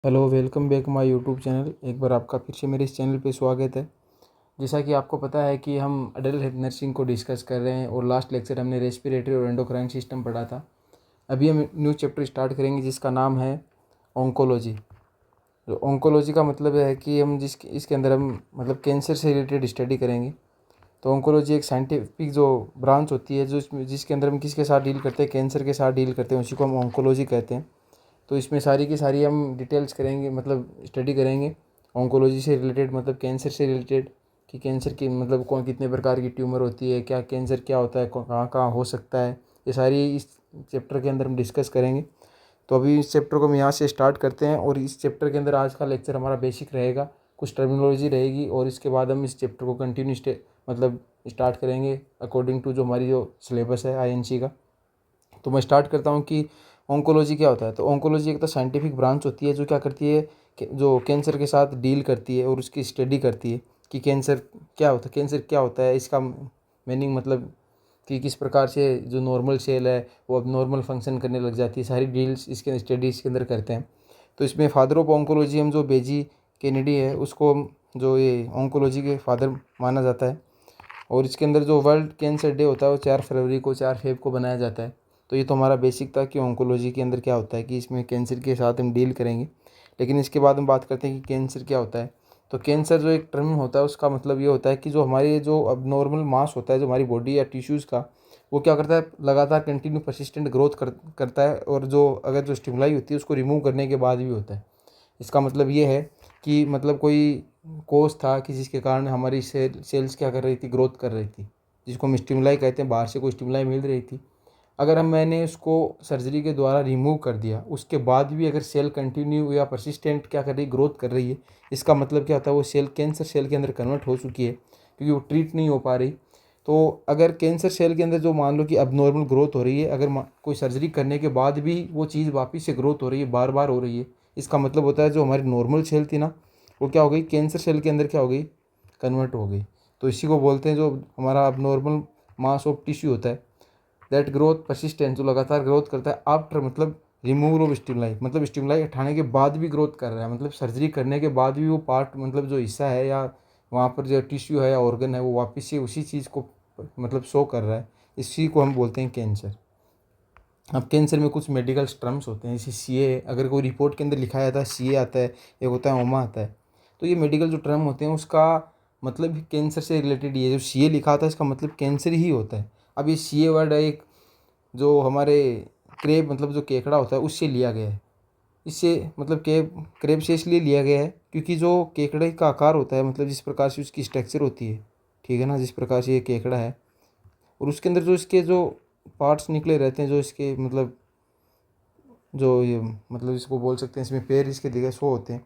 Hello, welcome back my YouTube channel. एक बार आपका फिर से मेरे इस चैनल पे स्वागत है। जैसा कि आपको पता है कि हम अडल्ट हेल्थ नर्सिंग को डिस्कस कर रहे हैं और लास्ट लेक्चर हमने रेस्पिरेटरी और एंडोक्राइन सिस्टम पढ़ा था। अभी हम न्यू चैप्टर स्टार्ट करेंगे जिसका नाम है ऑन्कोलॉजी। तो ऑन्कोलॉजी का मतलब है कि हम इसके अंदर हम मतलब कैंसर से रिलेटेड स्टडी करेंगे। तो ऑन्कोलॉजी एक साइंटिफिक जो ब्रांच होती है जिसके अंदर हम किसके साथ डील करते हैं, कैंसर के साथ डील करते हैं, उसी को हम ऑन्कोलॉजी कहते हैं। तो इसमें सारी की सारी हम डिटेल्स करेंगे, मतलब स्टडी करेंगे ऑन्कोलॉजी से रिलेटेड, मतलब कैंसर से रिलेटेड कि कैंसर की मतलब कौन कितने प्रकार की ट्यूमर होती है, क्या कैंसर क्या होता है, कहाँ कहाँ हो सकता है, ये सारी इस चैप्टर के अंदर हम डिस्कस करेंगे। तो अभी इस चैप्टर को हम यहाँ से स्टार्ट करते हैं और इस चैप्टर के अंदर आज का लेक्चर हमारा बेसिक रहेगा, कुछ टर्मिनोलॉजी रहेगी और इसके बाद हम इस चैप्टर को कंटिन्यू मतलब स्टार्ट करेंगे अकॉर्डिंग टू जो हमारी जो सिलेबस है आईएनसी का। तो मैं स्टार्ट करता हूँ कि ऑन्कोलॉजी क्या होता है। तो ऑन्कोलॉजी एक तो साइंटिफिक ब्रांच होती है जो क्या करती है कि जो कैंसर के साथ डील करती है और उसकी स्टडी करती है कि कैंसर क्या होता है, इसका मीनिंग मतलब कि किस प्रकार से जो नॉर्मल सेल है वो अब नॉर्मल फंक्शन करने लग जाती है, सारी डील्स इसके स्टडी इसके अंदर करते हैं। तो इसमें फादर ऑफ ऑन्कोलॉजी हम जो बेजी केनेडी है उसको जो ये ऑन्कोलॉजी के फादर माना जाता है। और इसके अंदर जो वर्ल्ड कैंसर डे होता है वो 4 फरवरी को 4 फेब को बनाया जाता है। तो ये तो हमारा बेसिक था कि ऑन्कोलॉजी के अंदर क्या होता है, कि इसमें कैंसर के साथ हम डील करेंगे। लेकिन इसके बाद हम बात करते हैं कि कैंसर क्या होता है। तो कैंसर जो एक टर्म होता है उसका मतलब ये होता है कि जो हमारे जो अब नॉर्मल मास होता है जो हमारी बॉडी या टिश्यूज़ का, वो क्या करता है, लगातार कंटिन्यू परसिस्टेंट ग्रोथ करता है और जो अगर जो स्टिमुलाई होती है उसको रिमूव करने के बाद भी होता है। इसका मतलब ये है कि मतलब कोई कोज था कि जिसके कारण हमारी सेल्स क्या कर रही थी, ग्रोथ कर रही थी, जिसको हम स्टिमुलाई कहते हैं, बाहर से कोई स्टिमुलाई मिल रही थी। अगर मैंने उसको सर्जरी के द्वारा रिमूव कर दिया, उसके बाद भी अगर सेल कंटिन्यू या परसिस्टेंट क्या कर रही, ग्रोथ कर रही है, इसका मतलब क्या होता है, वो सेल कैंसर सेल के अंदर कन्वर्ट हो चुकी है क्योंकि वो ट्रीट नहीं हो पा रही। तो अगर कैंसर सेल के अंदर जो मान लो कि अब नॉर्मल ग्रोथ हो रही है, अगर कोई सर्जरी करने के बाद भी वो चीज़ वापस से ग्रोथ हो रही है, बार बार हो रही है, इसका मतलब होता है जो हमारी नॉर्मल सेल थी ना, वो क्या हो गई, कैंसर सेल के अंदर क्या हो गई, कन्वर्ट हो गई। तो इसी को बोलते हैं जो हमारा अब नॉर्मल मास ऑफ टिश्यू होता है, दैट ग्रोथ परसिस्टेंट, जो लगातार ग्रोथ करता है आफ्टर मतलब रिमूवल ऑफ स्टिमुलाई, मतलब स्टिमुलाई हटाने के बाद भी ग्रोथ कर रहा है, मतलब सर्जरी करने के बाद भी वो पार्ट मतलब जो हिस्सा है या वहाँ पर जो टिश्यू है या ऑर्गन है वो वापस से उसी चीज़ को मतलब शो कर रहा है, इसी को हम बोलते हैं कैंसर। अब कैंसर में कुछ मेडिकल टर्म्स होते हैं, जैसे सीए, अगर कोई रिपोर्ट के अंदर लिखा जाता है सीए आता है, एक होता है ओमा आता है। तो ये मेडिकल जो टर्म होते हैं उसका मतलब भी कैंसर से रिलेटेड, ये जो सीए लिखा होता है इसका मतलब कैंसर ही होता है। अब ये सीए वर्ड है एक जो हमारे क्रेब मतलब जो केकड़ा होता है उससे लिया गया है। इससे मतलब क्रेब से इसलिए लिया गया है क्योंकि जो केकड़े का आकार होता है, मतलब जिस प्रकार से उसकी स्ट्रक्चर होती है, ठीक है ना, जिस प्रकार से ये केकड़ा है और उसके अंदर जो इसके जो पार्ट्स निकले रहते हैं, जो इसके मतलब जो ये मतलब इसको बोल सकते हैं, इसमें पैर इसके दिखे शो होते हैं।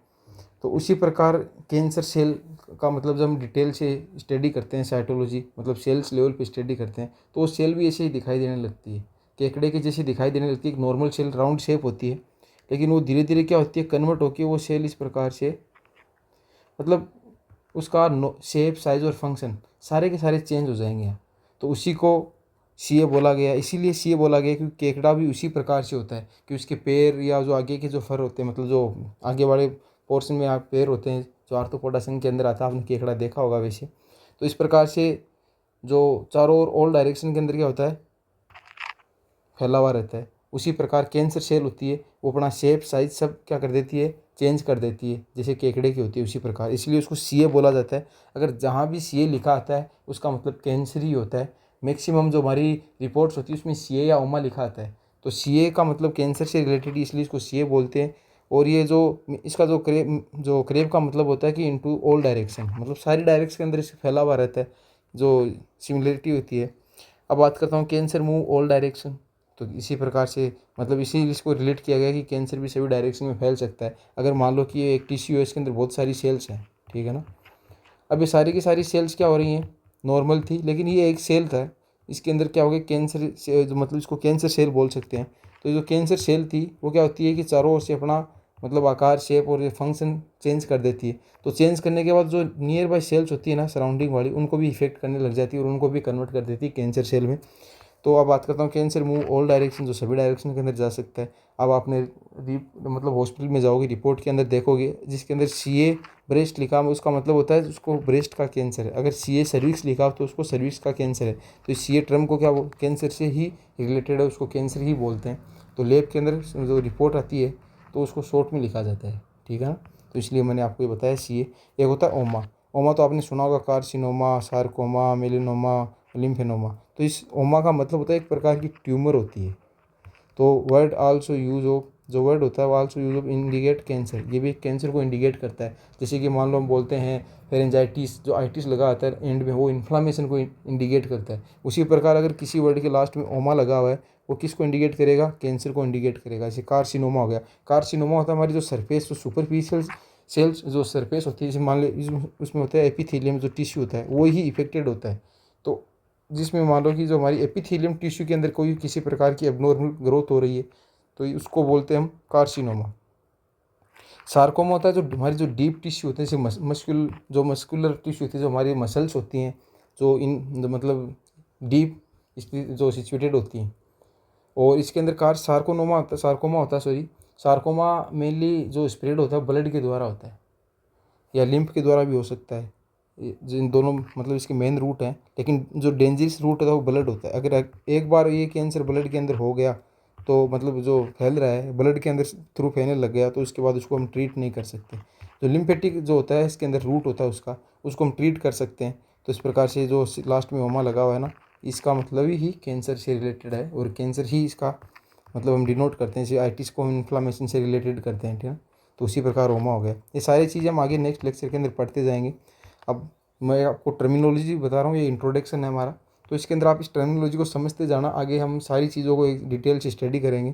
तो उसी प्रकार कैंसर सेल का मतलब जब हम डिटेल से स्टडी करते हैं, साइटोलॉजी मतलब सेल्स लेवल पे स्टडी करते हैं, तो वो सेल भी ऐसे ही दिखाई देने लगती है, केकड़े के जैसे दिखाई देने लगती है। एक नॉर्मल सेल राउंड शेप होती है, लेकिन वो धीरे धीरे क्या होती है, कन्वर्ट होकर वो सेल इस प्रकार से मतलब उसका शेप साइज और फंक्शन सारे के सारे चेंज हो जाएंगे यहाँ। तो उसी को सीए बोला गया, इसीलिए सीए बोला गया क्योंकि केकड़ा भी उसी प्रकार से होता है कि उसके पैर या जो आगे के जो फर होते हैं, मतलब जो आगे वाले पोर्शन में आप पैर होते हैं, जो आर्थ्रोपोडा संघ के अंदर आता है, आपने केकड़ा देखा होगा वैसे। तो इस प्रकार से जो चारों ओर ऑल डायरेक्शन के अंदर क्या होता है, फैला हुआ रहता है। उसी प्रकार कैंसर सेल होती है, वो अपना शेप साइज सब क्या कर देती है, चेंज कर देती है, जैसे केकड़े की होती है उसी प्रकार, इसलिए उसको सीए बोला जाता है। अगर जहाँ भी सीए लिखा आता है उसका मतलब कैंसर ही होता है। मैक्सिमम जो हमारी रिपोर्ट्स होती है उसमें सीए या ओमा लिखा आता है, तो सीए का मतलब कैंसर से रिलेटेड, इसलिए इसको सीए बोलते हैं। और ये जो इसका जो क्रेब का मतलब होता है कि इनटू ऑल डायरेक्शन, मतलब सारी डायरेक्शन के अंदर इससे फैला हुआ रहता है, जो सिमिलरिटी होती है। अब बात करता हूँ कैंसर मूव ऑल डायरेक्शन। तो इसी प्रकार से मतलब इसी इसको रिलेट किया गया कि कैंसर भी सभी डायरेक्शन में फैल सकता है। अगर मान लो कि ये एक टिश्यू है, इसके अंदर बहुत सारी सेल्स हैं, ठीक है ना। अब ये सारी की सारी सेल्स क्या हो रही हैं, नॉर्मल थी, लेकिन ये एक सेल था, इसके अंदर क्या हो गया, कैंसर से जो मतलब इसको कैंसर सेल बोल सकते हैं। तो जो कैंसर सेल थी वो क्या होती है कि चारों ओर से अपना मतलब आकार, शेप और फंक्शन चेंज कर देती है। तो चेंज करने के बाद जो नियर बाई सेल्स होती है ना, सराउंडिंग वाली, उनको भी इफेक्ट करने लग जाती है और उनको भी कन्वर्ट कर देती है कैंसर सेल में। तो अब बात करता हूँ कैंसर मूव ऑल डायरेक्शन, जो सभी डायरेक्शन के अंदर जा सकता है। अब आपने मतलब हॉस्पिटल में जाओगे, रिपोर्ट के अंदर देखोगे जिसके अंदर CA ब्रेस्ट लिखा है, उसका मतलब होता है उसको ब्रेस्ट का कैंसर है। अगर CA सर्विक्स लिखा हो तो उसको सर्विक्स का कैंसर है। तो CA टर्म को क्या कैंसर से ही रिलेटेड है, उसको कैंसर ही बोलते हैं। तो लैब के अंदर जो रिपोर्ट आती है तो उसको शॉर्ट में लिखा जाता है, ठीक है ना। तो इसलिए मैंने आपको ये बताया CA। एक होता है ओमा। ओमा तो आपने सुना होगा, कार्सिनोमा, सार्कोमा, मेलिनोमा, लिम्फेनोमा। तो इस ओमा का मतलब होता है एक प्रकार की ट्यूमर होती है। तो वर्ड आल्सो यूज ऑफ, जो वर्ड होता है वो also use of indicate cancer, ये भी कैंसर को इंडिकेट करता है। जैसे कि मान लो हम बोलते हैं फेरेंजाइटिस, जो आइटिस लगा आता है एंड में, वो इन्फ्लामेशन को इंडिकेट करता है। उसी प्रकार अगर किसी वर्ड के लास्ट में ओमा लगा हुआ है, वो किसको इंडिकेट करेगा, कैंसर को इंडिकेट करेगा। जैसे कार्सिनोमा हो गया। कार्सिनोमा होता है हमारी जो सरफेस, जो सुपरफिशियल सेल्स जो सरफेस होती है, जैसे मान लो उसमें होता है एपिथेलियम, जो टिश्यू होता है वो ही इफेक्टेड होता है। तो जिसमें मान लो कि जो हमारी एपिथेलियम टिश्यू के अंदर कोई किसी प्रकार की एबनॉर्मल ग्रोथ हो रही है, तो उसको बोलते हैं हम कार्सिनोमा। सार्कोमा होता है जो हमारी जो डीप टिश्यू होते हैं, जैसे मस्कुलर टिश्यू होती है, जो हमारी मसल्स होती हैं, जो मतलब डीप जो सिचुएटेड होती हैं। और इसके अंदर सार्कोमा होता है, सार्कोमा मेनली जो स्प्रेड होता है ब्लड के द्वारा होता है, या लिम्फ के द्वारा भी हो सकता है। जिन दोनों मतलब इसके मेन रूट हैं, लेकिन जो डेंजरस रूट है वो ब्लड होता है। अगर एक बार ये कैंसर ब्लड के अंदर हो गया, तो मतलब जो फैल रहा है ब्लड के अंदर थ्रू फैलने लग गया, तो उसके बाद उसको हम ट्रीट नहीं कर सकते। जो लिम्फेटिक जो होता है, इसके अंदर रूट होता है उसको हम ट्रीट कर सकते हैं। तो इस प्रकार से जो लास्ट में ओमा लगा हुआ है ना, इसका मतलब ही कैंसर से रिलेटेड है, और कैंसर ही इसका मतलब हम डिनोट करते हैं। जैसे आइटिस को हम इन्फ्लामेशन से रिलेटेड करते हैं, ठीक है। तो उसी प्रकार ओमा हो गया। ये सारी चीज़ें हम आगे नेक्स्ट लेक्चर के अंदर पढ़ते जाएंगे। अब मैं आपको टर्मिनोलॉजी बता रहा हूँ, ये इंट्रोडक्शन है हमारा। तो इसके अंदर आप इस टर्मिनोलॉजी को समझते जाना, आगे हम सारी चीज़ों को एक डिटेल से स्टडी करेंगे।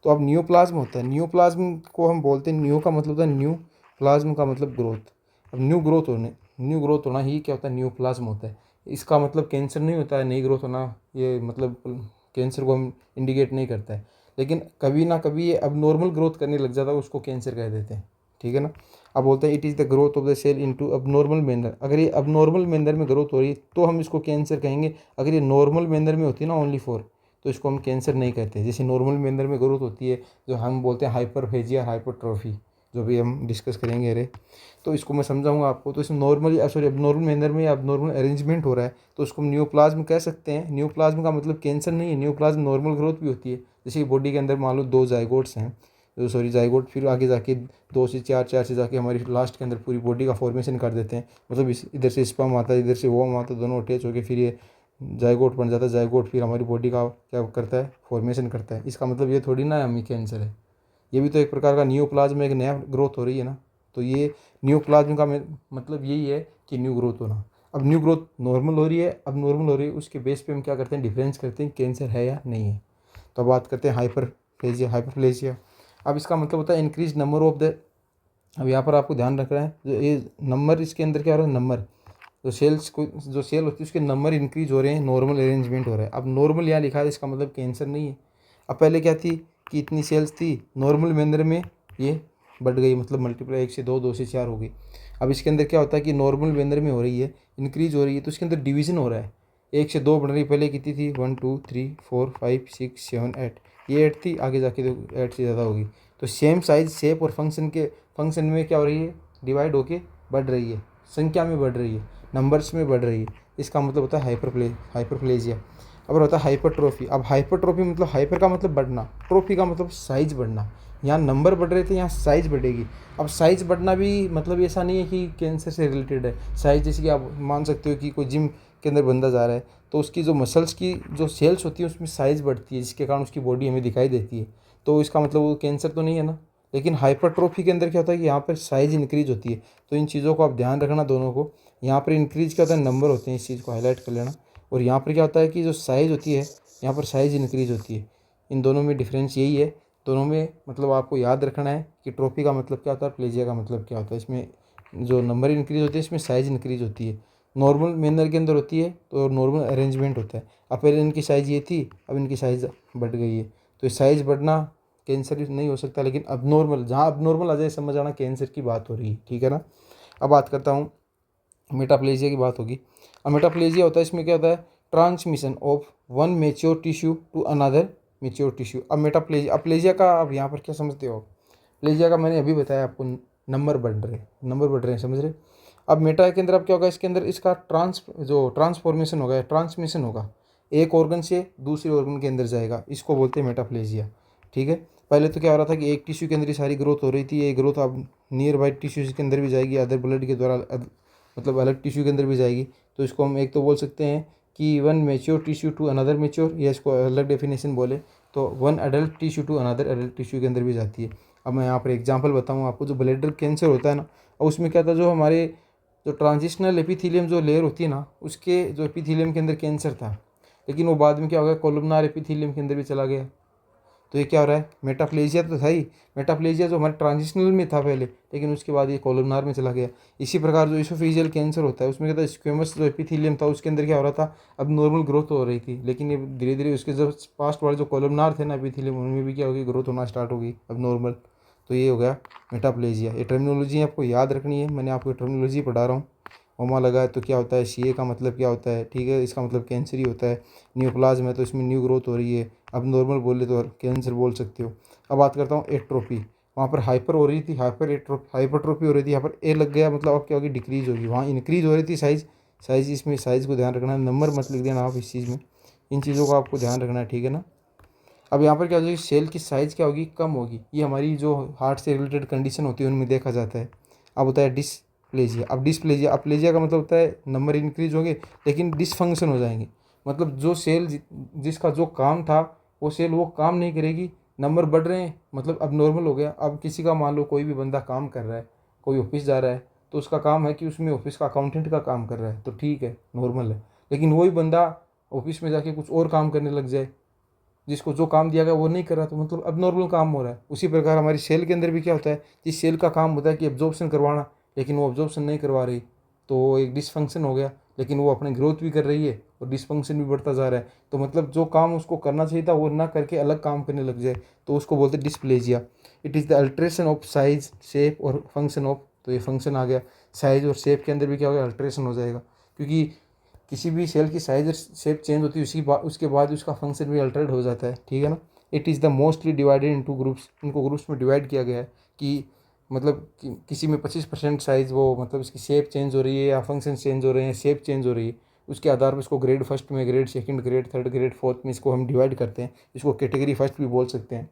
तो अब न्यूप्लाज्म होता है, न्यूप्लाज्म को हम बोलते हैं, न्यू का मतलब होता है न्यू, प्लाज्म का मतलब ग्रोथ। अब न्यू ग्रोथ होना ही क्या होता है, न्यूप्लाज्म होता है। इसका मतलब कैंसर नहीं होता है नई ग्रोथ होना, ये मतलब कैंसर को हम इंडिकेट नहीं करता है। लेकिन कभी ना कभी ये अब नॉर्मल ग्रोथ करने लग जाता है, उसको कैंसर कह देते हैं, ठीक है ना। अब बोलते हैं it is the growth of the cell into abnormal manner. अगर ये अबनॉर्मल मैनर में ग्रोथ हो रही है तो हम इसको कैंसर कहेंगे। अगर ये नॉर्मल मैनर में होती है ना ओनली फॉर, तो इसको हम कैंसर नहीं कहते। जैसे नॉर्मल मैनर में ग्रोथ होती है, जो हम बोलते हैं हाइपरफेजिया, हाइपरट्रॉफी, जो भी हम डिस्कस करेंगे। अरे तो इसको मैं समझाऊंगा आपको। तो इसमें अबनॉर्मल मैनर में या अबनॉर्मल अरेंजमेंट हो रहा है, तो उसको हम न्यूप्लाज्म कह सकते हैं। न्यूप्लाज्म का मतलब कैंसर नहीं है, न्यूप्लाज्म नॉर्मल ग्रोथ भी होती है। जैसे बॉडी के अंदर मान लो दो जाइगोट्स हैं, जाइगोट फिर आगे जाके दो से चार, चार से जाके हमारी लास्ट के अंदर पूरी बॉडी का फॉर्मेशन कर देते हैं। मतलब इधर से स्पर्म आता है, इधर से ओवम आता है, दोनों अटैच होकर फिर ये जाइगोट बन जाता है। जाइगोट फिर हमारी बॉडी का क्या करता है, फॉर्मेशन करता है। इसका मतलब ये थोड़ी ना हमें कैंसर है, ये भी तो एक प्रकार का न्यूप्लाज्म में एक नया ग्रोथ हो रही है ना। तो ये न्यूप्लाज्म का मतलब यही है कि न्यू ग्रोथ होना। अब न्यू ग्रोथ नॉर्मल हो रही है, अब नॉर्मल हो रही है, उसके बेस पे हम क्या करते हैं, डिफरेंस करते हैं कैंसर है या नहीं है। तो बात करते हैं हाइपरप्लेजिया। अब इसका मतलब होता है इंक्रीज नंबर ऑफ द, अब यहाँ पर आपको ध्यान रखना है, जो ये नंबर इसके अंदर क्या हो रहा है, नंबर जो सेल होती है उसके नंबर इंक्रीज हो रहे हैं, नॉर्मल अरेंजमेंट हो रहा है। अब नॉर्मल यहाँ लिखा है, इसका मतलब कैंसर नहीं है। अब पहले क्या थी कि इतनी सेल्स थी, नॉर्मल मैनर में ये बढ़ गई, मतलब मल्टीप्लाई 1 से 2, 2 से 4 हो गई। अब इसके अंदर क्या होता है कि नॉर्मल मैनर में हो रही है, इंक्रीज हो रही है, तो इसके अंदर डिवीजन हो रहा है। 1 से 2 बढ़ रही, पहले कितनी थी, 1 2 3 4 5 6 7 8, ये 8 थी, आगे जाके देखो 8 से ज़्यादा होगी। तो सेम साइज, शेप और फंक्शन में क्या हो रही है, डिवाइड होके बढ़ रही है, संख्या में बढ़ रही है, नंबर्स में बढ़ रही है। इसका मतलब होता है हाइपरप्लेजिया। अब होता है हाइपरट्रॉफी। अब हाइपरट्रॉफी मतलब हाइपर का मतलब बढ़ना, ट्रॉफी का मतलब साइज बढ़ना। यहाँ नंबर बढ़ रहे थे, यहाँ साइज बढ़ेगी। अब साइज बढ़ना भी मतलब ऐसा नहीं है कि कैंसर से रिलेटेड है। साइज जैसे कि आप मान सकते हो कि कोई जिम के अंदर बंदा जा रहा है, तो उसकी जो मसल्स की जो सेल्स होती है उसमें साइज बढ़ती है, जिसके कारण उसकी बॉडी हमें दिखाई देती है। तो इसका मतलब वो कैंसर तो नहीं है ना। लेकिन हाइपरट्रॉफी के अंदर क्या होता है कि यहाँ पर साइज इंक्रीज होती है। तो इन चीज़ों को आप ध्यान रखना दोनों को। यहाँ पर इंक्रीज क्या होता है, नंबर होते हैं, इस चीज़ को हाईलाइट कर लेना। और यहाँ पर क्या होता है कि जो साइज़ होती है, यहाँ पर साइज़ इंक्रीज होती है। इन दोनों में डिफरेंस यही है। दोनों में मतलब आपको याद रखना है कि ट्रॉफी का मतलब क्या होता है, प्लेजिया का मतलब क्या होता है। इसमें जो नंबर इंक्रीज होती है, इसमें साइज़ इंक्रीज होती है। नॉर्मल मैनर के अंदर होती है तो नॉर्मल अरेंजमेंट होता है। अब पहले इनकी साइज़ ये थी, अब इनकी साइज़ बढ़ गई है। तो साइज़ बढ़ना कैंसर नहीं हो सकता, लेकिन अब नॉर्मल, जहाँ अब नॉर्मल आ जाए समझ आना कैंसर की बात हो रही है, ठीक है ना। अब बात करता हूँ मेटाप्लेजिया की बात होगी। अब मेटाप्लेजिया होता है, इसमें क्या होता है transmission of one mature tissue to another mature tissue. अब मेटाप्लेजिया, अप्लेजिया का अब यहाँ पर क्या समझते हो? प्लेजिया का मैंने अभी बताया आपको, नंबर बढ़ रहे हैं, समझ रहे? अब मेटा के अंदर अब क्या होगा, इसके अंदर इसका ट्रांसफॉर्मेशन होगा, ट्रांसमिशन होगा, एक ऑर्गन से दूसरे ऑर्गन के अंदर जाएगा, इसको बोलते हैं मेटाप्लेजिया। ठीक है, पहले तो क्या हो रहा था कि एक टिश्यू के अंदर ही सारी ग्रोथ हो रही थी, ये ग्रोथ अब नियर बाई टिश्यूज के अंदर भी जाएगी, अदर ब्लड के द्वारा मतलब अलग टिश्यू के अंदर भी जाएगी। तो इसको हम एक तो बोल सकते हैं कि one mature tissue to another mature, या इसको अलग डेफिनेशन बोले तो one adult tissue to another adult tissue के अंदर भी जाती है। अब मैं यहाँ पर एग्जांपल बताऊँ आपको, जो ब्लैडर कैंसर होता है ना, और उसमें क्या था, जो हमारे जो ट्रांजिशनल एपिथीलियम जो लेयर होती है ना, उसके जो एपिथीलियम के अंदर कैंसर था, लेकिन वो बाद में क्या हो गया, कोलुमनार एपिथीलियम के अंदर भी चला गया। तो ये क्या हो रहा है, मेटाप्लेजिया तो था ही, मेटाप्लेजिया जो हमारे ट्रांजिशनल में था पहले, लेकिन उसके बाद ये कोलुमनार में चला गया। इसी प्रकार जो इसोफेजियल कैंसर होता है, उसमें क्या था, स्क्वेमस जो एपिथीलियम था उसके अंदर क्या हो रहा था, अब नॉर्मल ग्रोथ हो रही थी, लेकिन ये धीरे धीरे उसके जो पास्ट वाले जो कोलुमनार थे ना एपिथीलियम, उनमें भी क्या होगी, ग्रोथ होना स्टार्ट होगी अब नॉर्मल। तो ये हो गया मेटाप्लेजिया। ये टर्मिनोलॉजी आपको याद रखनी है, मैंने आपको टर्मिनोलॉजी पढ़ा रहा हूँ। ओमा लगा है तो क्या होता है, सीए का मतलब क्या होता है, ठीक है, इसका मतलब कैंसर ही होता है। न्यूप्लाज्म है तो इसमें न्यू ग्रोथ हो रही है, अब नॉर्मल बोले तो कैंसर बोल सकते हो। अब बात करता हूँ एट्रोपी, वहाँ पर हाइपर हो रही थी, हाइपरट्रोपी हो रही थी, यहाँ पर ए लग गया, मतलब अब क्या होगी, डिक्रीज होगी। वहाँ इंक्रीज हो रही थी साइज इसमें साइज़ को ध्यान रखना है, नंबर मत लिख देना आप इस चीज़ में, इन चीज़ों को आपको ध्यान रखना है, ठीक है ना। अब यहाँ पर क्या होगी, सेल की साइज़ क्या होगी, कम होगी। ये हमारी जो हार्ट से रिलेटेड कंडीशन होती है उनमें देखा जाता है। अब होता है डिस्प्लेजिया। अब डिस्प्लेजिया, अप्लेजिया का मतलब होता है नंबर इंक्रीज होंगे लेकिन डिसफंक्शन हो जाएंगे, मतलब जो सेल जिसका जो काम था वो सेल वो काम नहीं करेगी, नंबर बढ़ रहे हैं, मतलब अब नॉर्मल हो गया। अब किसी का मान लो कोई भी बंदा काम कर रहा है, कोई ऑफिस जा रहा है, तो उसका काम है कि उसमें ऑफिस का अकाउंटेंट का काम कर रहा है, तो ठीक है, नॉर्मल है। लेकिन वही बंदा ऑफिस में जाके कुछ और काम करने लग जाए, जिसको जो काम दिया गया वो नहीं कर रहा, तो मतलब अब नॉर्मल काम हो रहा है। उसी प्रकार हमारी सेल के अंदर भी क्या होता है, जिस सेल का काम होता है कि एब्जॉर्प्शन करवाना, लेकिन वो एब्जॉर्प्शन नहीं करवा रही, तो वो एक डिसफंक्शन हो गया। लेकिन वो अपने ग्रोथ भी कर रही है और डिसफंक्शन भी बढ़ता जा रहा है, तो मतलब जो काम उसको करना चाहिए था वो ना करके अलग काम करने लग जाए, तो उसको बोलते हैं dysplasia. It is the alteration of size, shape और फंक्शन ऑफ, तो ये फंक्शन आ गया, साइज और शेप के अंदर भी क्या होगा, अल्ट्रेशन हो जाएगा, क्योंकि किसी भी सेल की साइज और शेप चेंज होती है, उसके बाद उसका फंक्शन भी अल्टरेड हो जाता है, ठीक है ना। It is the mostly divided into groups, इनको ग्रुप्स में डिवाइड किया गया है कि मतलब किसी में 25% साइज़, वो मतलब इसकी शेप चेंज हो रही है या फंक्शन चेंज हो रहे हैं, शेप चेंज हो रही है, उसके आधार पर इसको ग्रेड फर्स्ट में, grade second, grade third, grade fourth में इसको हम डिवाइड करते हैं। इसको कैटेगरी फर्स्ट भी बोल सकते हैं।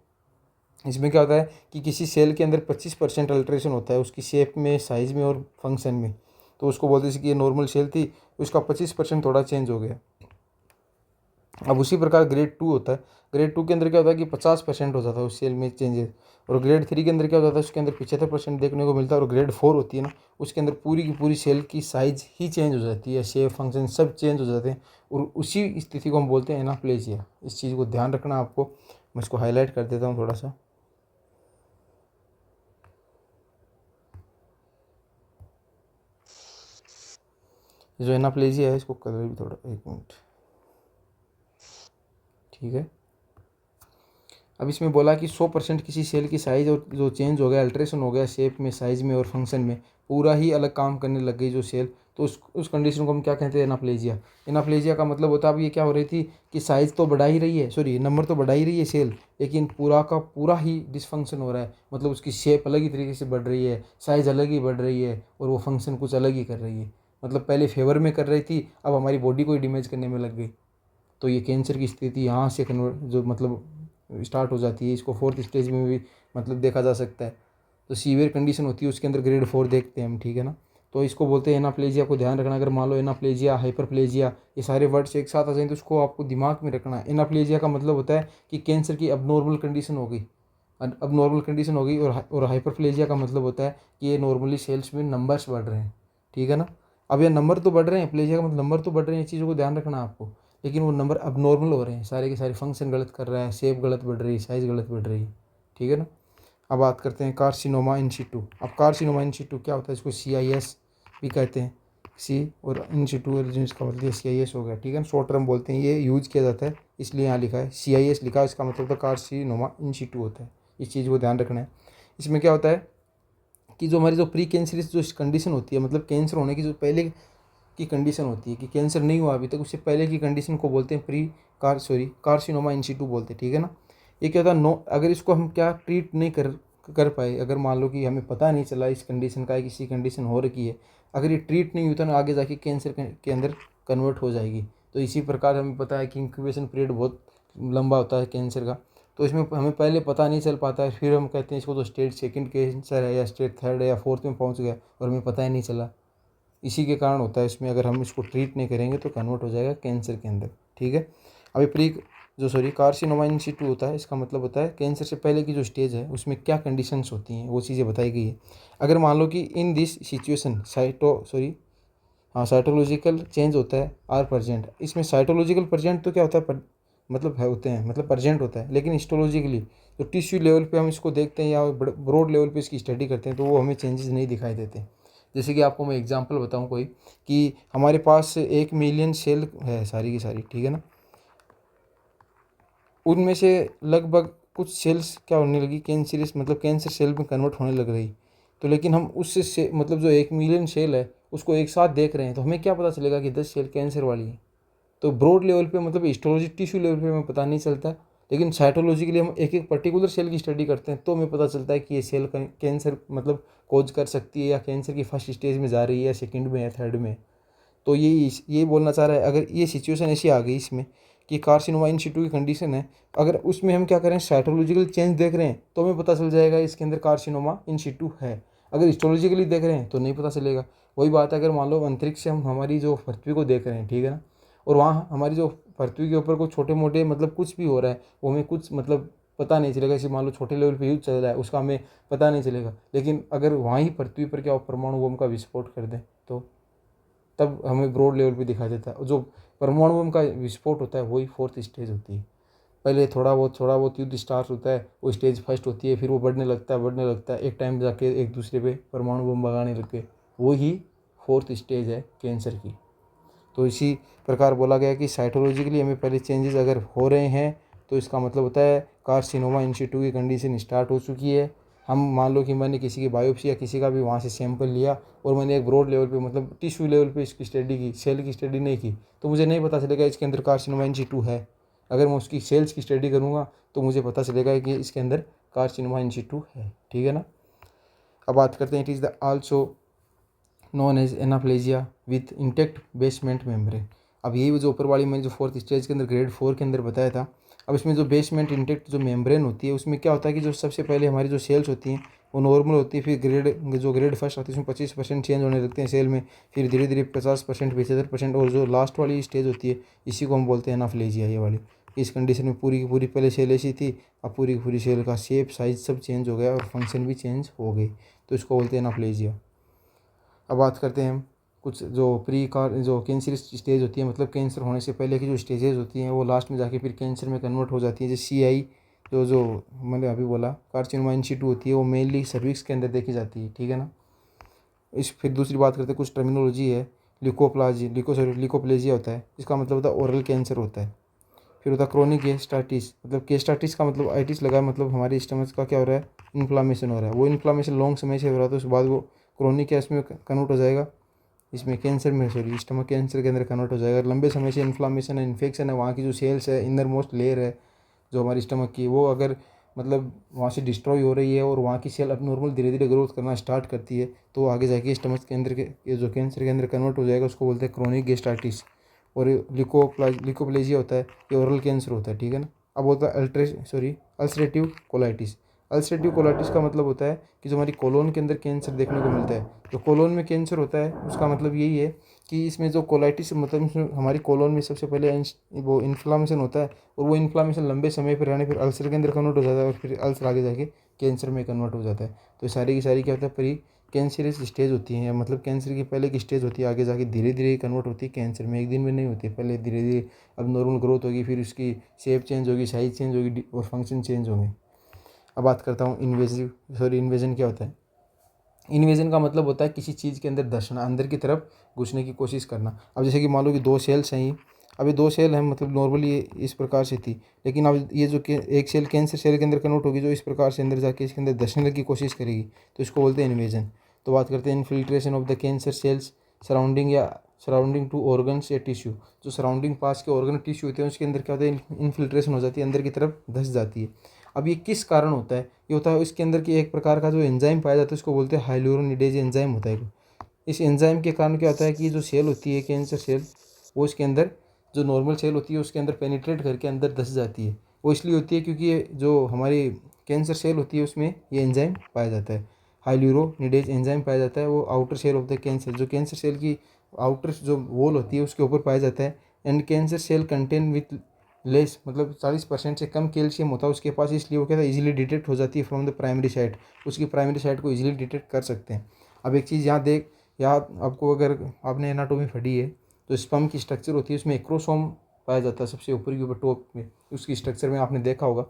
इसमें क्या होता है कि किसी सेल के अंदर 25% अल्ट्रेशन होता है उसकी शेप में, साइज़ में और फंक्शन में, तो उसको बोलते हैं कि ये नॉर्मल सेल थी, उसका 25% थोड़ा चेंज हो गया। अब उसी प्रकार ग्रेड 2 होता है, ग्रेड 2 के अंदर क्या होता है कि 50% हो जाता है उस सेल में चेंजेस, और ग्रेड 3 के अंदर क्या होता है, उसके अंदर 75% देखने को मिलता है, और ग्रेड 4 होती है ना, उसके अंदर पूरी की पूरी सेल की साइज ही चेंज हो जाती है, शेप फंक्शन सब चेंज हो जाते हैं, और उसी स्थिति को हम बोलते हैं एनाप्लेजिया। इस चीज़ को ध्यान रखना आपको, मैं इसको हाईलाइट कर देता हूँ थोड़ा सा। जो एनाप्लेजिया है इसको कलर भी थोड़ा, एक मिनट, ठीक है। अब इसमें बोला कि 100% किसी सेल की साइज़ और जो चेंज हो गया, अल्ट्रेशन हो गया शेप में, साइज़ में और फंक्शन में, पूरा ही अलग काम करने लग गई जो सेल, तो उस कंडीशन को हम क्या कहते हैं, एनाप्लेजिया। एनाप्लेजिया का मतलब होता है, अब ये क्या हो रही थी कि साइज़ तो बढ़ा ही रही है, सॉरी नंबर तो बढ़ा ही रही है सेल, लेकिन पूरा का पूरा ही डिसफंक्शन हो रहा है, मतलब उसकी शेप अलग ही तरीके से बढ़ रही है, साइज़ अलग ही बढ़ रही है, और वो फंक्शन कुछ अलग ही कर रही है, मतलब पहले फेवर में कर रही थी, अब हमारी बॉडी को ही डैमेज करने में लग गई। तो ये कैंसर की स्थिति यहाँ से कन्वर्ट जो मतलब स्टार्ट हो जाती है। इसको फोर्थ स्टेज में भी मतलब देखा जा सकता है, तो सीवियर कंडीशन होती है उसके अंदर ग्रेड 4 देखते हैं हम, ठीक है ना। तो इसको बोलते हैं एनाप्लेजिया। को ध्यान रखना, अगर मान लो एनाप्लेजिया, हाइपरप्लेजिया, ये सारे वर्ड्स एक साथ आ जाएं तो उसको आपको दिमाग में रखना है। एनाप्लेजिया का मतलब होता है कि कैंसर की अब कंडीशन हो गई, अब नॉर्मल कंडीशन हो गई, और हाइपरप्लेजिया का मतलब होता है कि ये नॉर्मली सेल्स में नंबर्स बढ़ रहे हैं, ठीक है ना। अब ये नंबर तो बढ़ रहे हैं, प्लेजिया का मतलब नंबर तो बढ़ रहे हैं, ये चीज़ों को ध्यान रखना आपको, लेकिन वो नंबर अब नॉर्मल हो रहे हैं, सारे के सारे फंक्शन गलत कर रहा है, शेप गलत बढ़ रही है, साइज़ गलत बढ़ रही है, ठीक है ना। अब बात करते हैं कार्सिनोमा इन सिटू। अब कार्सिनोमा इन सिटू क्या होता है, इसको CIS भी कहते हैं, सी और इन सिटू इसका मतलब CIS हो गया, ठीक है ना, शॉर्ट टर्म बोलते हैं, ये यूज किया जाता है, इसलिए यहाँ लिखा है CIS लिखा है, इसका मतलब तो कार्सिनोमा इन सिटू होता है। इस चीज़ को ध्यान रखना है। इसमें क्या होता है कि जो हमारी जो प्री कैंसरस जो कंडीशन होती है, मतलब कैंसर होने की जो पहले की कंडीशन होती है कि कैंसर नहीं हुआ अभी तक, उससे पहले की कंडीशन को बोलते हैं कार्सिनोमा इन सिटू बोलते हैं, ठीक है ना। ये क्या होता है, नो अगर इसको हम क्या ट्रीट नहीं कर कर पाए, अगर मान लो कि हमें पता नहीं चला इस कंडीशन का किसी कंडीशन हो रखी है, अगर ये ट्रीट नहीं हुई तो ना आगे जाके कैंसर के अंदर कन्वर्ट हो जाएगी। तो इसी प्रकार हमें पता है कि इंक्यूबेशन पीरियड बहुत लंबा होता है कैंसर का, तो इसमें हमें पहले पता नहीं चल पाता है, फिर हम कहते हैं इसको तो स्टेज सेकंड कैंसर है या स्टेज थर्ड है या फोर्थ में पहुंच गया और हमें पता ही नहीं चला। इसी के कारण होता है इसमें, अगर हम इसको ट्रीट नहीं करेंगे तो कन्वर्ट हो जाएगा कैंसर के अंदर, ठीक है। अभी कार्सिनोमा इन सिटू होता है, इसका मतलब होता है कैंसर से पहले की जो स्टेज है उसमें क्या कंडीशंस होती हैं वो चीज़ें बताई गई है। अगर मान लो कि in this situation cytological change होता है आर प्रेजेंट, इसमें साइटोलॉजिकल प्रेजेंट तो क्या होता है मतलब है होते हैं, मतलब प्रेजेंट होता है, लेकिन हिस्टोलॉजिकली तो टिश्यू लेवल पे हम इसको देखते हैं या ब्रॉड लेवल पे इसकी स्टडी करते हैं तो वो हमें चेंजेस नहीं दिखाई देते। जैसे कि आपको मैं एग्जांपल बताऊं कोई, कि हमारे पास 1 मिलियन सेल है सारी की सारी, ठीक है ना। उनमें से लगभग कुछ सेल्स क्या होने लगी, कैंसरस मतलब कैंसर सेल में कन्वर्ट होने लग रही। तो लेकिन हम उससे मतलब जो 1 मिलियन सेल है उसको एक साथ देख रहे हैं, तो हमें क्या पता चलेगा कि 10 सेल कैंसर वाली है। तो ब्रॉड लेवल पे मतलब हिस्टोलॉजी टिश्यू लेवल पे हमें पता नहीं चलता, लेकिन साइटोलॉजी के लिए हम एक एक पर्टिकुलर सेल की स्टडी करते हैं तो हमें पता चलता है कि ये सेल कैंसर मतलब कोज कर सकती है या कैंसर की फर्स्ट स्टेज में जा रही है या सेकंड में या थर्ड में। तो ये बोलना चाह रहा है, अगर ये सिचुएशन ऐसी आ गई इसमें कि कार्सिनोमा इन सिटू की कंडीशन है, अगर उसमें हम क्या करें साइटोलॉजिकल चेंज देख रहे हैं तो हमें पता चल जाएगा इसके अंदर कार्सिनोमा इन सिटू है। अगर हिस्टोलॉजिकली देख रहे हैं तो नहीं पता चलेगा। वही बात है, अगर मान लो अंतरिक्ष से हम हमारी जो पृथ्वी को देख रहे हैं, ठीक है ना, और वहाँ हमारी जो पृथ्वी के ऊपर कुछ छोटे मोटे मतलब कुछ भी हो रहा है वो हमें कुछ मतलब पता नहीं चलेगा। जैसे मान लो छोटे लेवल पे युद्ध चल रहा है उसका हमें पता नहीं चलेगा, लेकिन अगर वहाँ ही पृथ्वी पर क्या परमाणु बम का विस्फोट कर दें तो तब हमें ब्रॉड लेवल पे दिखाई देता है। जो परमाणु बम का विस्फोट होता है वही फोर्थ स्टेज होती है। पहले थोड़ा बहुत युद्ध स्टार्ट होता है, वो स्टेज फर्स्ट होती है, फिर वो बढ़ने लगता है, एक टाइम जाके एक दूसरे पे परमाणु बम भगाने लगते, वही फोर्थ स्टेज है कैंसर की। तो इसी प्रकार बोला गया कि साइटोलॉजिकली हमें पहले चेंजेस अगर हो रहे हैं तो इसका मतलब होता है कार्सिनोमा इन सिटू की कंडीशन स्टार्ट हो चुकी है। हम मान लो कि मैंने किसी की बायोप्सी या किसी का भी वहाँ से सैंपल लिया और मैंने एक ब्रॉड लेवल पे मतलब टिश्यू लेवल पे इसकी स्टडी की, सेल की स्टडी नहीं की, तो मुझे नहीं पता चलेगा इसके अंदर कार्सिनोमा इन सिटू है। अगर मैं उसकी सेल्स की स्टडी करूँगा तो मुझे पता चलेगा कि इसके अंदर कार्सिनोमा इन सिटू है, ठीक है ना। अब बात करते हैं, it is the also non age anaplegia with intact basement membrane. अब यही जो ऊपर वाली मैंने जो फोर्थ स्टेज के अंदर ग्रेड 4 के अंदर बताया था, अब इसमें जो बेसमेंट इंटेक्ट जो मेम्ब्रेन होती है उसमें क्या होता है कि जो सबसे पहले हमारी जो सेल्स होती हैं वो नॉर्मल होती है, फिर ग्रेड फर्स्ट आती है उसमें 25% चेंज होने लगते हैं सेल में, फिर धीरे धीरे 50%, 75%, और जो लास्ट वाली स्टेज होती है इसी को हम बोलते हैं एनाप्लेजिया ये वाली। इस कंडीशन में पूरी की पूरी पहले सेल ऐसी थी, अब पूरी की पूरी सेल का शेप साइज सब चेंज हो गया और फंक्शन भी चेंज हो गई, तो इसको बोलते हैं एनाप्लेजिया। अब बात करते हैं हम कुछ जो कैंसर स्टेज होती है, मतलब कैंसर होने से पहले की जो स्टेजेस होती हैं वो लास्ट में जाके फिर कैंसर में कन्वर्ट हो जाती है। जैसे CI जो मैंने अभी बोला कार्सिनोमा इन सिटू होती है वो मेनली सर्विक्स के अंदर देखी जाती है, ठीक है ना। फिर दूसरी बात करते हैं, कुछ टर्मिनोलॉजी है, लिकोप्लेजिया होता है, इसका मतलब होता है ओरल कैंसर होता है। फिर होता है क्रोनिक गेस्टाइटिस, मतलब गेस्टाइटिस का मतलब आइटिस लगा मतलब हमारे स्टमच का क्या हो रहा है, इन्फ्लामेशन हो रहा है। वो इन्फ्लामेशन लॉन्ग समय से हो रहा है तो उसके बाद वो क्रोनिक है इसमें कन्वर्ट हो जाएगा, इसमें कैंसर में स्टमक कैंसर के अंदर कन्वर्ट हो जाएगा। लंबे समय से इन्फ्लामेशन है, इन्फेक्शन है, वहाँ की जो सेल्स है, इनर मोस्ट लेयर है जो हमारी स्टमक की, वो अगर मतलब वहाँ से डिस्ट्रॉय हो रही है और वहाँ की सेल अब नॉर्मल धीरे धीरे ग्रोथ करना स्टार्ट करती है तो आगे जाके स्टमक के अंदर के ये जो कैंसर के अंदर कन्वर्ट हो जाएगा, उसको बोलते हैं क्रोनिक गेस्टाइटिस। और लिकोप्लेजिया होता है, ये ओरल कैंसर होता है, ठीक है ना। अब होता है अल्सरेटिव कोलाइटिस। अल्सरेटिव कोलाइटिस का मतलब होता है कि जो हमारी कोलोन के अंदर कैंसर देखने को मिलता है, तो कोलोन में कैंसर होता है उसका मतलब यही है कि इसमें जो कोलाइटिस मतलब इसमें हमारी कोलोन में सबसे पहले वो इन्फ्लामेशन होता है और वो इन्फ्लामेशन लंबे समय पर रहने फिर अल्सर के अंदर कन्वर्ट हो जाता है और फिर अल्सर आगे जाके कैंसर में कन्वर्ट हो जाता है। तो सारी की सारी क्या होता है, प्री कैंसरस स्टेज होती है, मतलब कैंसर की पहले की स्टेज होती है, आगे जाके धीरे धीरे कन्वर्ट होती है कैंसर में, एक दिन में नहीं होती है, पहले धीरे धीरे अब नॉर्मल ग्रोथ होगी, फिर उसकी शेप चेंज होगी, साइज चेंज होगी और फंक्शन चेंज होंगे। अब बात करता हूँ इन्वेजन क्या होता है। इन्वेजन का मतलब होता है किसी चीज़ के अंदर धंसना, अंदर की तरफ घुसने की कोशिश करना। अब जैसे कि मान लो कि 2 सेल्स हैं, अभी 2 सेल हैं मतलब नॉर्मली ये इस प्रकार से थी, लेकिन अब ये जो एक सेल कैंसर सेल के अंदर कन्वर्ट होगी जो इस प्रकार से अंदर जाके इसके अंदर धंसने की कोशिश करेगी, तो इसको बोलते हैं इन्वेजन। तो बात करते हैं infiltration of the cancer cells surrounding या सराउंडिंग टू ऑर्गन्स या टिश्यू, जो सराउंडिंग पास के ऑर्गन टिश्यू होते हैं उसके अंदर क्या होता है, इन्फिल्ट्रेशन हो जाती है, अंदर की तरफ धंस जाती है। अब ये किस कारण होता है, ये होता है इसके अंदर की एक प्रकार का जो एंजाइम पाया जाता है उसको बोलते हैं हाइलुरोनिडेज एंजाइम होता है। इस एंजाइम के कारण क्या होता है कि जो सेल होती है कैंसर सेल, वो इसके अंदर जो नॉर्मल सेल होती है उसके अंदर पेनिट्रेट करके अंदर धंस जाती है। वो इसलिए होती है क्योंकि ये जो हमारी कैंसर सेल होती है उसमें ये एंजाइम पाया जाता है, हाइल्यूरोनिडेज एंजाइम पाया जाता है। वो outer cell of the cancer, जो कैंसर सेल की आउटर जो वॉल होती है उसके ऊपर पाया जाता है। And cancer cell contain with less, मतलब 40% से कम कैल्शियम होता है उसके पास, इसलिए वो क्या था इजीली डिटेक्ट हो जाती है फ्रॉम द प्राइमरी साइट, उसकी प्राइमरी साइट को इजीली डिटेक्ट कर सकते हैं। अब एक चीज़ यहाँ देख, यहाँ आपको अगर आपने एनाटोमी पढ़ी है तो स्पर्म की स्ट्रक्चर होती है उसमें एक्रोसोम पाया जाता है सबसे ऊपर के ऊपर टॉप में, उसकी स्ट्रक्चर में आपने देखा होगा।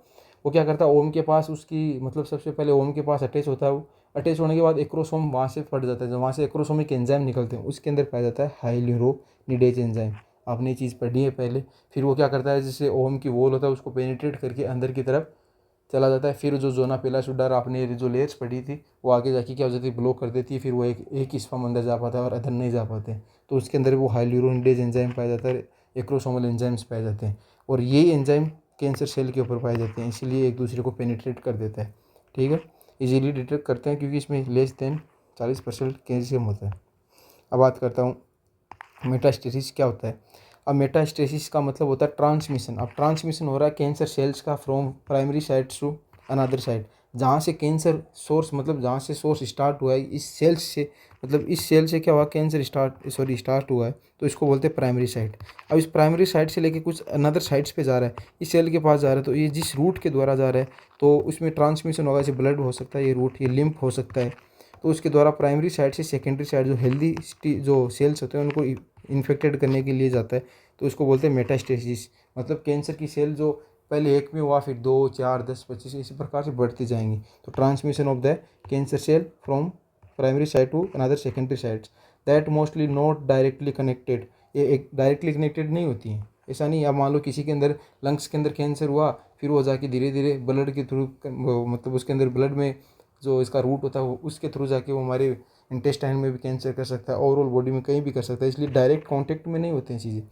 वो क्या करता है ओम के पास उसकी मतलब सबसे पहले ओम के पास अटैच होता है, वो अटैच होने के बाद एक्रोसोम वहाँ से फट जाता है, जब वहाँ से एक्रोसोमिक एंजाइम निकलते हैं उसके अंदर पाया जाता है हाइल्यूरोनिडेज एंजाइम। आपने ये चीज़ पढ़ी है पहले। फिर वो क्या करता है जैसे ओम की वॉल होता है उसको पेनिट्रेट करके अंदर की तरफ चला जाता है। फिर जो जोना पेला सुडार आपने जो लेयर्स पढ़ी थी वो आगे जाके क्या हो जाती है ब्लॉक कर देती है, फिर वो एक ही स्पर्म अंदर जा पाता है और अदर नहीं जा पाते, तो उसके अंदर वो हाइल्यूरोनिडेज एंजाइम पाया जाता है, एक्रोसोमल एंजाइम्स पाए जाते हैं। और ये एंजाइम कैंसर सेल के ऊपर पाए जाते हैं, इसीलिए एक दूसरे को पेनिट्रेट कर देता है। ठीक है, इजीली डिटेक्ट करते हैं क्योंकि इसमें लेस देन 40% कैल्शियम होता है। अब बात करता हूँ मेटास्टेसिस क्या होता है। अब मेटास्टेसिस का मतलब होता है ट्रांसमिशन। अब ट्रांसमिशन हो रहा है कैंसर सेल्स का from primary site to another site, जहाँ से कैंसर सोर्स मतलब जहाँ से सोर्स स्टार्ट हुआ है इस सेल्स से, मतलब इस सेल से क्या हुआ कैंसर स्टार्ट हुआ है तो इसको बोलते हैं प्राइमरी साइट। अब इस प्राइमरी साइट से लेके कुछ अनदर साइट्स पे जा रहा है, इस सेल के पास जा रहा है, तो ये जिस रूट के द्वारा जा रहा है तो उसमें ट्रांसमिशन होगा, जैसे ब्लड हो सकता है, ये रूट, ये लिम्फ हो सकता है, तो उसके द्वारा प्राइमरी साइड से सेकेंडरी साइड जो हेल्दी जो सेल्स होते हैं उनको इन्फेक्टेड करने के लिए जाता है, तो उसको बोलते हैं मेटास्टेसिस। मतलब कैंसर की सेल जो पहले एक में हुआ फिर 2, 4, 10, 25 इसी प्रकार से बढ़ती जाएंगी। तो transmission of the cancer cell from primary side to another secondary sides that mostly not directly connected, ये एक डायरेक्टली कनेक्टेड नहीं होती हैं। ऐसा नहीं, अब मान लो किसी के अंदर लंग्स के अंदर कैंसर हुआ, फिर वो जाके धीरे धीरे ब्लड के थ्रू मतलब उसके अंदर ब्लड में जो इसका रूट होता है वो उसके थ्रू जाके वो हमारे इंटेस्टाइन में भी कैंसर कर सकता है, ओवरऑल बॉडी में कहीं भी कर सकता है, इसलिए डायरेक्ट कांटेक्ट में नहीं होते हैं चीज़ें।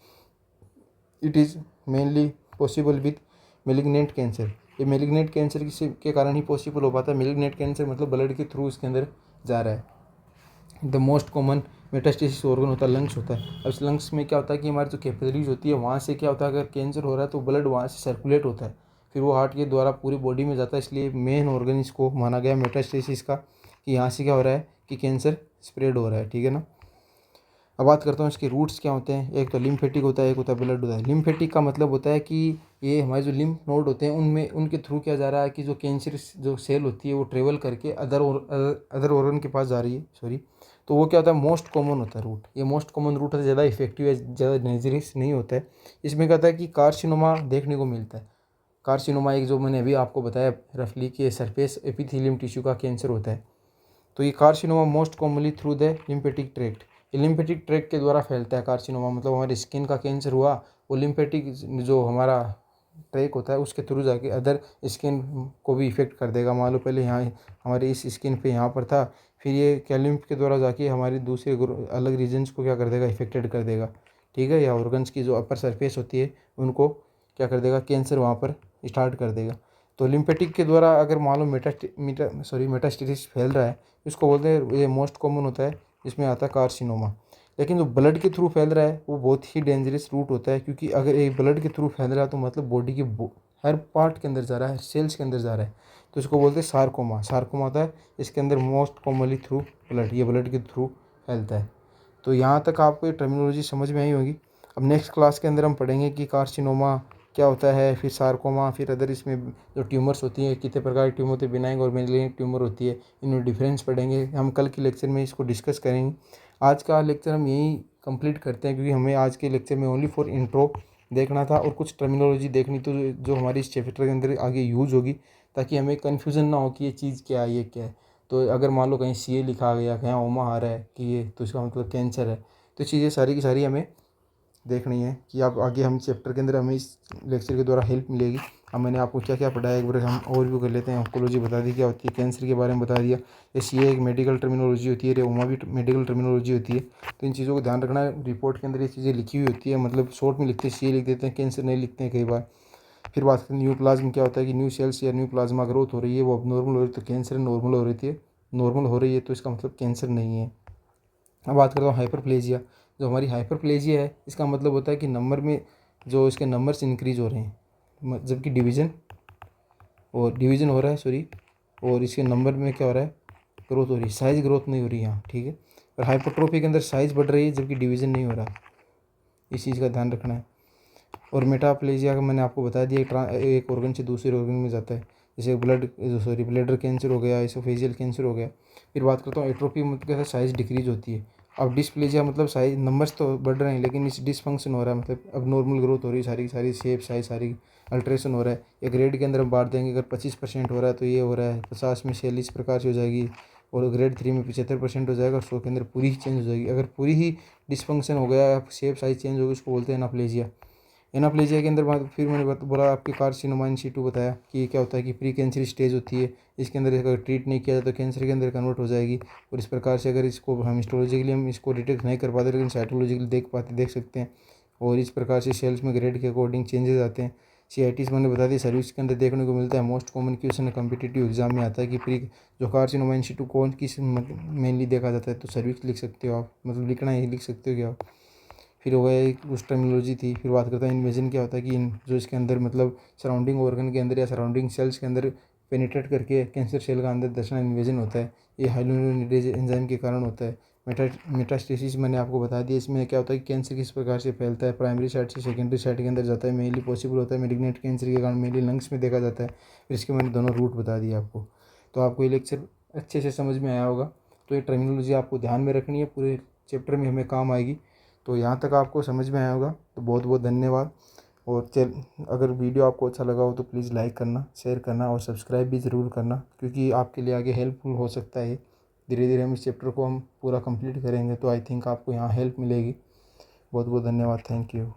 It is mainly possible with malignant cancer, ये मेलिग्नेंट कैंसर के कारण ही पॉसिबल हो पाता है। मेलिग्नेंट कैंसर मतलब ब्लड के थ्रू उसके अंदर जा रहा है। The most common metastasis organ होता है लंग्स होता है। अब इस लंग्स में क्या होता है कि हमारी जो कैपिलरीज होती है वहाँ से क्या होता है, अगर कैंसर हो रहा है तो ब्लड वहाँ से सर्कुलेट होता है, फिर वो हार्ट के द्वारा पूरी बॉडी में जाता है, इसलिए मेन ऑर्गन इसको माना गया मेटास्टेसिस का कि यहाँ से क्या हो रहा है कि कैंसर स्प्रेड हो रहा है। ठीक है ना। अब बात करता हूँ इसके रूट्स क्या होते हैं। एक तो लिम्फेटिक होता है, एक होता है ब्लड होता है। लिम्फेटिक का मतलब होता है कि ये हमारे जो लिम्फ नोड होते हैं उनमें उनके थ्रू क्या जा रहा है कि जो कैंसर जो सेल होती है वो ट्रेवल करके अदर ऑर्गन के पास जा रही है, सॉरी। तो वो क्या होता है मोस्ट कॉमन होता है रूट, ये मोस्ट कॉमन रूट है, ज़्यादा इफेक्टिव है, ज़्यादा डेंजरस नहीं होता है। इसमें क्या होता है कि कार्सिनोमा देखने को मिलता है। कार्सिनोमा एक जो मैंने अभी आपको बताया रफली कि सरफेस एपिथेलियम टिश्यू का कैंसर होता है। तो ये carcinoma most commonly through the lymphatic tract, ये लिम्फेटिक ट्रैक्ट के द्वारा फैलता है कार्सिनोमा। मतलब हमारी स्किन का कैंसर हुआ वो लिम्फेटिक जो हमारा ट्रैक होता है उसके थ्रू जाके अदर स्किन को भी इफेक्ट कर देगा। मान लो पहले यहाँ हमारी इस स्किन पे यहाँ पर था, फिर ये क्या लिम्फ के द्वारा जाके हमारी दूसरे अलग रीजन्स को क्या कर देगा, इफेक्टेड कर देगा। ठीक है, या ऑर्गन्स की जो अपर सरफेस होती है उनको क्या कर देगा, कैंसर वहाँ पर स्टार्ट कर देगा। तो लिम्फेटिक के द्वारा अगर मान लो मेटास्टेसिस फैल रहा है, इसको बोलते हैं, ये मोस्ट कॉमन होता है, इसमें आता है कार्सिनोमा। लेकिन जो ब्लड के थ्रू फैल रहा है वो बहुत ही डेंजरस रूट होता है, क्योंकि अगर एक ब्लड के थ्रू फैल रहा है तो मतलब बॉडी के हर पार्ट के अंदर जा रहा है, सेल्स के अंदर जा रहा है, तो इसको बोलते हैं सार्कोमा। सार्कोमा होता है इसके अंदर मोस्ट कॉमनली थ्रू ब्लड, ये ब्लड के थ्रू फैलता है। तो यहाँ तक आपको ये टर्मिनोलॉजी समझ में आई होगी। अब नेक्स्ट क्लास के अंदर हम पढ़ेंगे कि कार्सिनोमा क्या होता है, फिर सार्कोमा, फिर अदर इसमें जो ट्यूमर्स होती हैं कितने प्रकार की ट्यूमर होती है, बिनाइन और मेलिग्नेंट ट्यूमर होती है, इनमें डिफरेंस पढ़ेंगे। हम कल के लेक्चर में इसको डिस्कस करेंगे। आज का लेक्चर हम यहीं कंप्लीट करते हैं, क्योंकि हमें आज के लेक्चर में ओनली फॉर इंट्रो देखना था और कुछ टर्मिनोलॉजी देखनी तो जो हमारी इस चैप्टर के अंदर आगे यूज़ होगी, ताकि हमें कन्फ्यूज़न ना हो कि ये चीज़ क्या है, ये क्या है। तो अगर मान लो कहीं CA लिखा गया, कहीं ओमा आ रहा है कि ये, तो इसका मतलब कैंसर है, तो चीज़ें सारी की सारी हमें देखनी है कि आप आगे हम चैप्टर के अंदर हमें इस लेक्चर के द्वारा हेल्प मिलेगी। अब मैंने आपको क्या क्या पढ़ाया एक बार हम ओवरव्यू कर लेते हैं। ऑन्कोलॉजी बता दी क्या होती है, कैंसर के बारे में बता दिया, ये एक मेडिकल टर्मिनोलॉजी होती है, रेउमा भी मेडिकल टर्मिनोलॉजी होती है। तो इन चीज़ों को ध्यान रखना है। रिपोर्ट के अंदर ये चीज़ें लिखी हुई होती है, मतलब शॉर्ट में लिखते हैं, सी लिख देते हैं, कैंसर नहीं लिखते हैं कई बार। फिर बात करें न्यू प्लाज्म क्या होता है कि न्यू सेल्स या न्यू प्लाज्मा ग्रोथ हो रही है, वो अब नॉर्मल हो रही है तो कैंसर नॉर्मल हो रही है, नॉर्मल हो रही है तो इसका मतलब कैंसर नहीं है। अब बात करता हूँ हाइपरप्लेजिया। जो हमारी हाइपरप्लेजिया है इसका मतलब होता है कि नंबर में जो इसके नंबर्स इंक्रीज हो रहे हैं, जबकि डिवीज़न हो रहा है सॉरी, और इसके नंबर में क्या हो रहा है, ग्रोथ हो रही है, साइज़ ग्रोथ नहीं हो रही यहाँ, ठीक है। और हाइपरट्रोफी के अंदर साइज़ बढ़ रही है जबकि डिवीज़न नहीं हो रहा, इस चीज़ का ध्यान रखना है। और मेटाप्लेजिया का मैंने आपको बता दिया, एक ऑर्गन से दूसरे ऑर्गन में जाता है, जैसे ब्लैडर कैंसर हो गया, एसोफेजियल कैंसर हो गया। फिर बात करता हूँ एट्रोफी मतलब साइज़ डिक्रीज होती है। अब डिस्प्लेजिया मतलब साइज नंबर्स तो बढ़ रहे हैं लेकिन इस डिसफंक्शन हो रहा है, मतलब अब नॉर्मल ग्रोथ हो रही है, सारी सारी शेप साइज सारी अल्ट्रेशन हो रहा है। एक ग्रेड के अंदर हम बांट देंगे, अगर 25% हो रहा है तो ये हो रहा है, 50 में 46 प्रकार से हो जाएगी, और ग्रेड 3 में 75% हो जाएगा, और 100 के अंदर पूरी ही चेंज हो जाएगी। अगर पूरी ही डिसफंक्शन हो गया, शेप साइज चेंज हो गई, उसको बोलते हैं एनाप्लेजिया। एनाप्लेजिया के अंदर फिर मैंने बोला आपके कार्सिनोमा इन सीटू बताया कि ये क्या होता है कि प्री कैंसर स्टेज होती है, इसके अंदर अगर ट्रीट नहीं किया जाए तो कैंसर के अंदर कन्वर्ट हो जाएगी। और इस प्रकार से अगर इसको हम हिस्टोलॉजिकली हम इसको डिटेक्ट नहीं कर पाते लेकिन साइटोलॉजिकली देख सकते हैं। और इस प्रकार से सेल्स में ग्रेड के अकॉर्डिंग चेंजेस आते हैं। सीआईटीज मैंने बता दी, सर्विस के अंदर देखने को मिलता है। Most common question competitive exam में आता है कि प्री जो कार्सिनोमा इन सीटू कौन किस मेनली देखा जाता है, तो सर्विस लिख सकते हो आप, मतलब लिखना ही लिख सकते हो क्या। फिर हो गया एक उस टर्मिनोलॉजी थी। फिर बात करता है इन्वेजन क्या होता है कि जो इसके अंदर मतलब सराउंडिंग ऑर्गन के अंदर या सराउंडिंग सेल्स के अंदर पेनिट्रेट करके कैंसर सेल का अंदर दर्शना इन्वेजन होता है, ये हाइलोनिडेज एंजाइम के कारण होता है। मेटास्टेसिस मैंने आपको बता दिया, इसमें क्या होता है कि कैंसर किस प्रकार से फैलता है, प्राइमरी साइड से सेकेंडरी साइड के अंदर जाता है, मेनली पॉसिबल होता है मेलिग्नेंट कैंसर के कारण मेनली लंग्स में देखा जाता है। फिर इसके मैंने दोनों रूट बता दिया आपको, तो आपको ये लेक्चर अच्छे से समझ में आया होगा। तो ये टर्मिनोलॉजी आपको ध्यान में रखनी है, पूरे चैप्टर में हमें काम आएगी। तो यहाँ तक आपको समझ में आया होगा, तो बहुत बहुत धन्यवाद। और अगर वीडियो आपको अच्छा लगा हो तो प्लीज़ लाइक करना, शेयर करना और सब्सक्राइब भी ज़रूर करना, क्योंकि आपके लिए आगे हेल्पफुल हो सकता है। धीरे धीरे हम इस चैप्टर को हम पूरा कंप्लीट करेंगे तो आई थिंक आपको यहाँ हेल्प मिलेगी। बहुत बहुत धन्यवाद, थैंक यू।